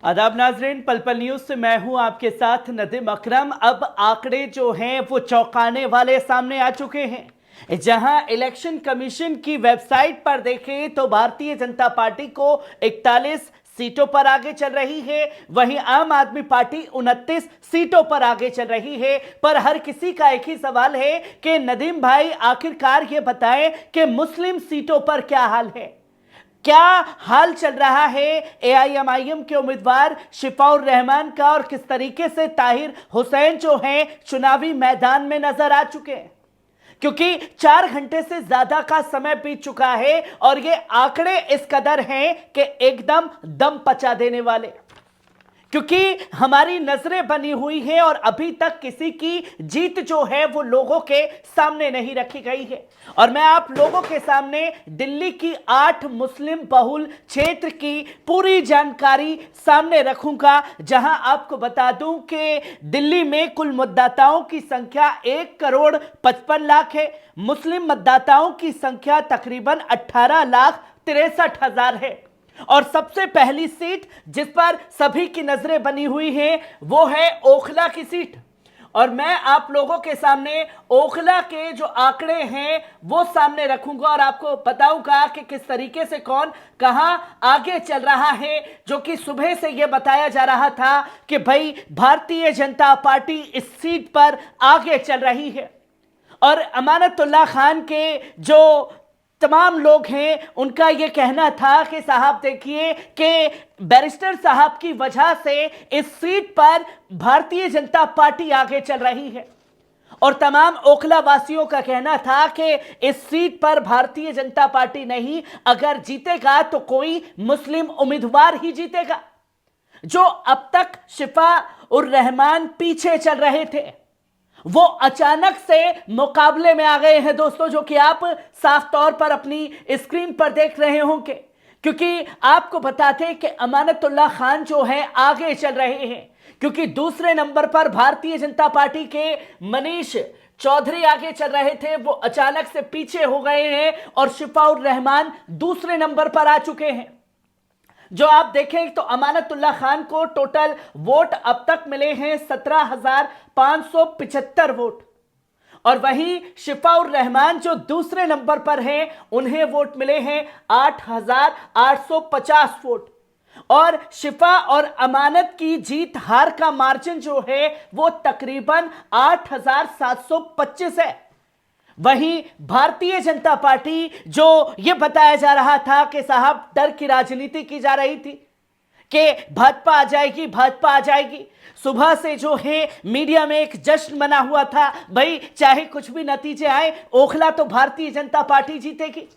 आदाब नाजरीन, पल पल न्यूज से मैं हूं आपके साथ नदीम अकरम। अब आंकड़े जो हैं वो चौंकाने वाले सामने आ चुके हैं। जहां इलेक्शन कमीशन की वेबसाइट पर देखें तो भारतीय जनता पार्टी को 41 सीटों पर आगे चल रही है, वहीं आम आदमी पार्टी 29 सीटों पर आगे चल रही है। पर हर किसी का एक ही सवाल है कि नदीम भाई आखिरकार ये बताएं कि मुस्लिम सीटों पर क्या हाल है, क्या हाल चल रहा है एआईएमआईएम के उम्मीदवार शिफाउर रहमान का, और किस तरीके से ताहिर हुसैन जो हैं चुनावी मैदान में नजर आ चुके हैं। क्योंकि 4 घंटे से ज्यादा का समय बीत चुका है और ये आंकड़े इस कदर हैं कि एकदम दम पचा देने वाले, क्योंकि हमारी नजरें बनी हुई हैं और अभी तक किसी की जीत जो है वो लोगों के सामने नहीं रखी गई है। और मैं आप लोगों के सामने दिल्ली की 8 मुस्लिम बहुल क्षेत्र की पूरी जानकारी सामने रखूंगा, जहां आपको बता दूं कि दिल्ली में कुल मतदाताओं की संख्या 1,55,00,000 है। मुस्लिम मतदाताओं की संख्या तकरीबन 18,63,000 है। और सबसे पहली सीट जिस पर सभी की नजरें बनी हुई हैं वो है ओखला की सीट। और मैं आप लोगों के सामने ओखला के जो आंकड़े हैं वो सामने रखूंगा और आपको बताऊंगा कि किस तरीके से कौन कहां आगे चल रहा है। जो कि सुबह से यह बताया जा रहा था कि भाई भारतीय जनता पार्टी इस सीट पर आगे चल रही है। और अमानतुल्लाह खान के जो तमाम लोग हैं उनका यह कहना था कि साहब देखिए कि बैरिस्टर साहब की वजह से इस सीट पर भारतीय जनता पार्टी आगे चल रही है। और तमाम ओखला वासियों का कहना था कि इस सीट पर भारतीय जनता पार्टी नहीं, अगर जीतेगा तो कोई मुस्लिम उम्मीदवार ही जीतेगा। जो अब तक शिफा उर रहमान पीछे चल रहे थे वो अचानक से मुकाबले में आ गए हैं दोस्तों, जो कि आप साफ तौर पर अपनी स्क्रीन पर देख रहे होंगे। क्योंकि आपको बताते हैं कि अमानतुल्लाह खान जो है आगे चल रहे हैं, क्योंकि दूसरे नंबर पर भारतीय जनता पार्टी के मनीष चौधरी आगे चल रहे थे, वो अचानक से पीछे हो गए हैं और शिफाउर रहमान दूसरे नंबर पर आ चुके हैं। जो आप देखें तो अमानतुल्लाह खान को टोटल वोट अब तक मिले हैं 17,575 वोट, और वहीं शिफाउर रहमान जो दूसरे नंबर पर हैं उन्हें वोट मिले हैं 8,850 वोट। और शिफा और अमानत की जीत हार का मार्जिन जो है वो तकरीबन 8,725 है। वहीं भारतीय जनता पार्टी जो यह बताया जा रहा था कि साहब डर की राजनीति की जा रही थी कि भाजपा आ जाएगी, भाजपा आ जाएगी। सुबह से जो है मीडिया में एक जश्न बना हुआ था, भाई चाहे कुछ भी नतीजे आए ओखला तो भारतीय जनता पार्टी जीतेगी।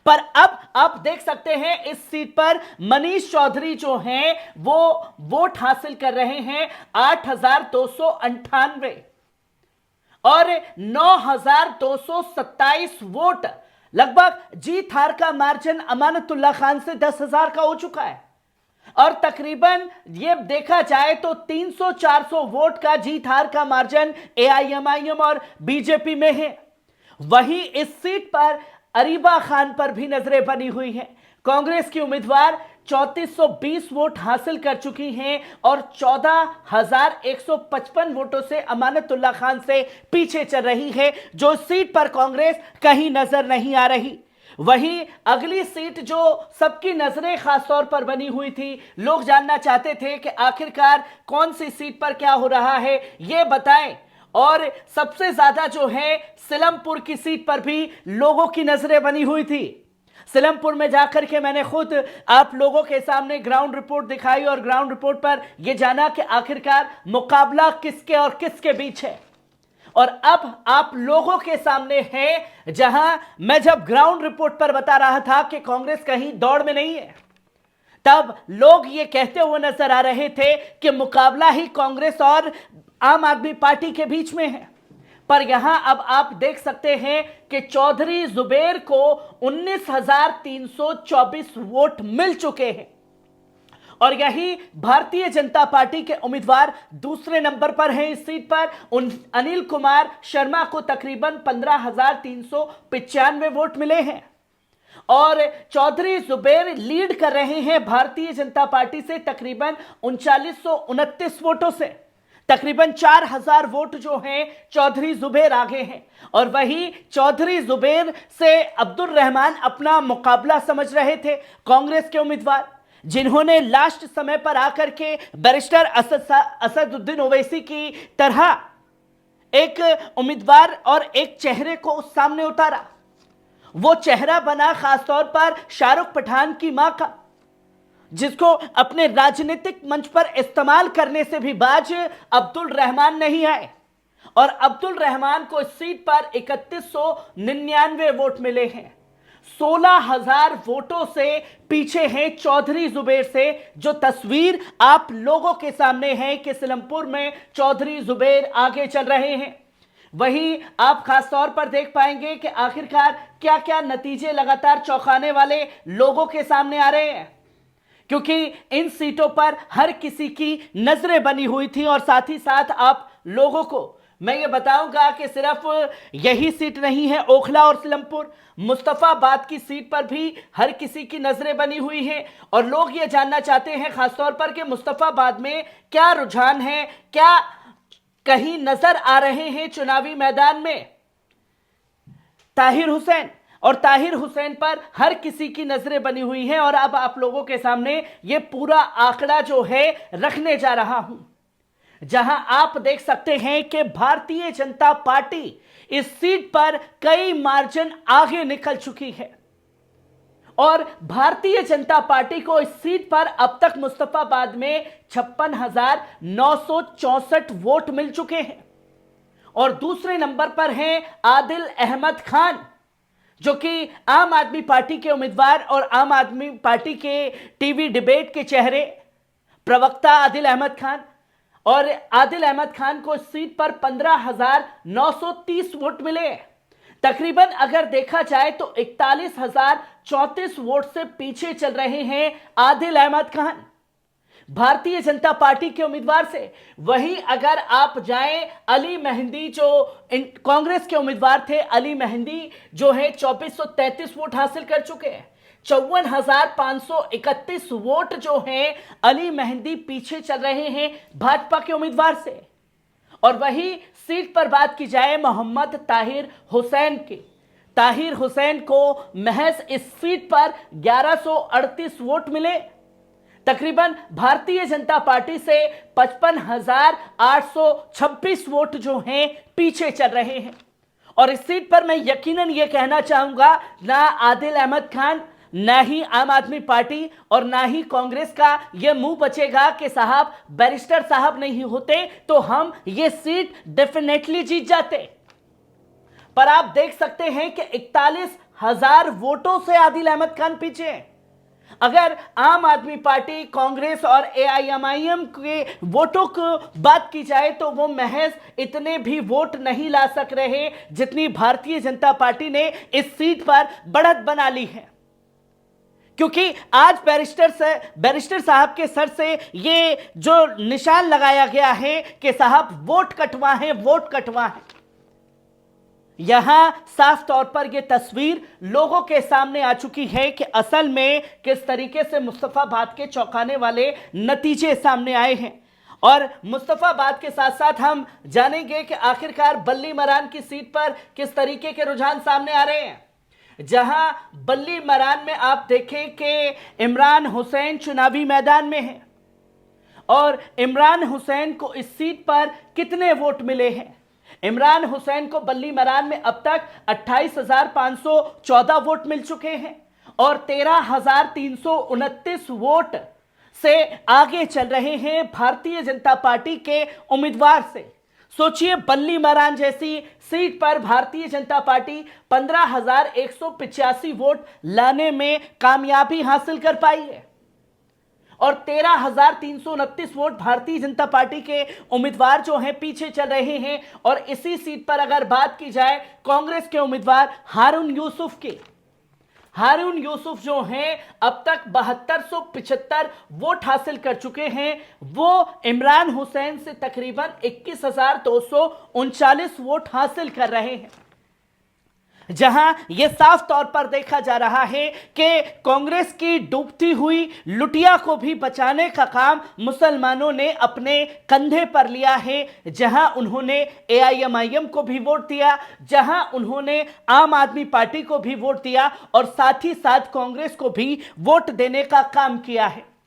पर अब आप देख सकते हैं इस सीट पर मनीष चौधरी जो हैं वो वोट हासिल कर रहे हैं 8,298 और 9,227 वोट। लगभग जीत हार का मार्जिन अमानतुल्लाह खान से 10,000 का हो चुका है। और तकरीबन ये देखा जाए तो 300-400 वोट का जीत हार का मार्जिन एआईएमआईएम और बीजेपी में है। वहीं इस सीट पर अरीबा खान पर भी नजरें बनी हुई हैं। कांग्रेस की उम्मीदवार 3420 वोट हासिल कर चुकी हैं और 14,155 वोटों से अमानतुल्लाह खान से पीछे चल रही है, जो सीट पर कांग्रेस कहीं नजर नहीं आ रही। वहीं अगली सीट जो सबकी नजरें खासतौर पर बनी हुई थी, लोग जानना चाहते थे कि आखिरकार कौन सी सीट पर क्या हो रहा है ये बताएं। और सबसे ज्यादा जो है सिलमपुर की सीट पर भी लोगों की नजरें बनी हुई थी। सिलमपुर में जाकर के मैंने खुद आप लोगों के सामने ग्राउंड रिपोर्ट दिखाई और ग्राउंड रिपोर्ट पर यह जाना कि आखिरकार मुकाबला किसके और किसके बीच है। और अब आप लोगों के सामने है, जहां मैं जब ग्राउंड रिपोर्ट पर बता रहा था कि कांग्रेस कहीं दौड़ में नहीं है, तब लोग ये कहते हुए नजर आ रहे थे कि मुकाबला ही कांग्रेस और आम आदमी पार्टी के बीच में है। पर यहां अब आप देख सकते हैं कि चौधरी जुबेर को 19,324 वोट मिल चुके हैं और यही भारतीय जनता पार्टी के उम्मीदवार दूसरे नंबर पर हैं। इस सीट पर अनिल कुमार शर्मा को तकरीबन 15,395 वोट मिले हैं। और चौधरी जुबेर लीड कर रहे हैं भारतीय जनता पार्टी से तकरीबन 3929 वोटों से। तकरीबन 4000 वोट जो हैं चौधरी जुबेर आगे हैं। और वही चौधरी जुबेर से अब्दुल रहमान अपना मुकाबला समझ रहे थे, कांग्रेस के उम्मीदवार, जिन्होंने लास्ट समय पर आकर के बैरिस्टर असदुद्दीन ओवैसी की तरह एक उम्मीदवार और एक चेहरे को सामने उतारा। वो चेहरा बना खासतौर पर शाहरुख पठान की मां का, जिसको अपने राजनीतिक मंच पर इस्तेमाल करने से भी बाज अब्दुल रहमान नहीं आए। और अब्दुल रहमान को इस सीट पर 3199 वोट मिले हैं। 16000 वोटों से पीछे हैं चौधरी जुबेर से। जो तस्वीर आप लोगों के सामने है कि सिलमपुर में चौधरी जुबेर आगे चल रहे हैं, वही आप खास तौर पर देख पाएंगे कि आखिरकार क्या क्या नतीजे लगातार चौंकाने वाले लोगों के सामने आ रहे हैं, क्योंकि इन सीटों पर हर किसी की नजरें बनी हुई थी। और साथ ही साथ आप लोगों को मैं ये बताऊंगा कि सिर्फ यही सीट नहीं है, ओखला और सिलमपुर, मुस्तफाबाद की सीट पर भी हर किसी की नजरें बनी हुई हैं। और लोग ये जानना चाहते हैं खासतौर पर कि मुस्तफाबाद में क्या रुझान है, क्या कहीं नजर आ रहे हैं चुनावी मैदान में ताहिर हुसैन। और ताहिर हुसैन पर हर किसी की नजरें बनी हुई हैं। और अब आप लोगों के सामने ये पूरा आंकड़ा जो है रखने जा रहा हूं, जहां आप देख सकते हैं कि भारतीय जनता पार्टी इस सीट पर कई मार्जिन आगे निकल चुकी है। और भारतीय जनता पार्टी को इस सीट पर अब तक मुस्तफाबाद में 56,964 वोट मिल चुके हैं। और दूसरे नंबर पर हैं आदिल अहमद खान, जो कि आम आदमी पार्टी के उम्मीदवार और आम आदमी पार्टी के टीवी डिबेट के चेहरे, प्रवक्ता आदिल अहमद खान। और आदिल अहमद खान को इस सीट पर 15,930 वोट मिले। तकरीबन अगर देखा जाए तो 41,034 वोट से पीछे चल रहे हैं आदिल अहमद खान भारतीय जनता पार्टी के उम्मीदवार से। वहीं अगर आप जाएं अली मेहंदी, जो कांग्रेस के उम्मीदवार थे, अली मेहंदी जो है 2433 वोट हासिल कर चुके हैं। 54,531 वोट जो हैं अली मेहंदी पीछे चल रहे हैं भाजपा के उम्मीदवार से। और वही सीट पर बात की जाए मोहम्मद ताहिर हुसैन की, ताहिर हुसैन को महज इस सीट पर 1138 वोट मिले। तकरीबन भारतीय जनता पार्टी से 55,826 वोट जो हैं पीछे चल रहे हैं। और इस सीट पर मैं यकीनन यह कहना चाहूंगा, ना आदिल अहमद खान, ना ही आम आदमी पार्टी और ना ही कांग्रेस का यह मुंह बचेगा कि साहब बैरिस्टर साहब नहीं होते तो हम ये सीट डेफिनेटली जीत जाते। पर आप देख सकते हैं कि 41,000 वोटों से आदिल अहमद खान पीछे हैं। अगर आम आदमी पार्टी, कांग्रेस और एआईएमआईएम के वोटों की बात की जाए तो वो महज इतने भी वोट नहीं ला सक रहे जितनी भारतीय जनता पार्टी ने इस सीट पर बढ़त बना ली है। क्योंकि आज बैरिस्टर साहब के सर से ये जो निशान लगाया गया है कि साहब वोट कटवा है, वोट कटवा है, यहां साफ तौर पर यह तस्वीर लोगों के सामने आ चुकी है कि असल में किस तरीके से मुस्तफाबाद के चौंकाने वाले नतीजे सामने आए हैं। और मुस्तफाबाद के साथ साथ हम जानेंगे कि आखिरकार बल्ली मरान की सीट पर किस तरीके के रुझान सामने आ रहे हैं, जहां बल्ली मरान में आप देखें कि इमरान हुसैन चुनावी मैदान में है। और इमरान हुसैन को इस सीट पर कितने वोट मिले हैं? इमरान हुसैन को बल्ली मरान में अब तक 28,514 वोट मिल चुके हैं और 13,329 वोट से आगे चल रहे हैं भारतीय जनता पार्टी के उम्मीदवार से। सोचिए, बल्ली मरान जैसी सीट पर भारतीय जनता पार्टी 15,185 वोट लाने में कामयाबी हासिल कर पाई है और 13,329 वोट भारतीय जनता पार्टी के उम्मीदवार जो हैं पीछे चल रहे हैं। और इसी सीट पर अगर बात की जाए कांग्रेस के उम्मीदवार हारून यूसुफ की, हारून यूसुफ जो हैं अब तक 7275 वोट हासिल कर चुके हैं। वो इमरान हुसैन से तकरीबन 21,239 वोट हासिल कर रहे हैं। जहां यह साफ तौर पर देखा जा रहा है कि कांग्रेस की डूबती हुई लुटिया को भी बचाने का काम मुसलमानों ने अपने कंधे पर लिया है। जहां उन्होंने एआईएमआईएम को भी वोट दिया, जहां उन्होंने आम आदमी पार्टी को भी वोट दिया और साथ ही साथ कांग्रेस को भी वोट देने का काम किया है।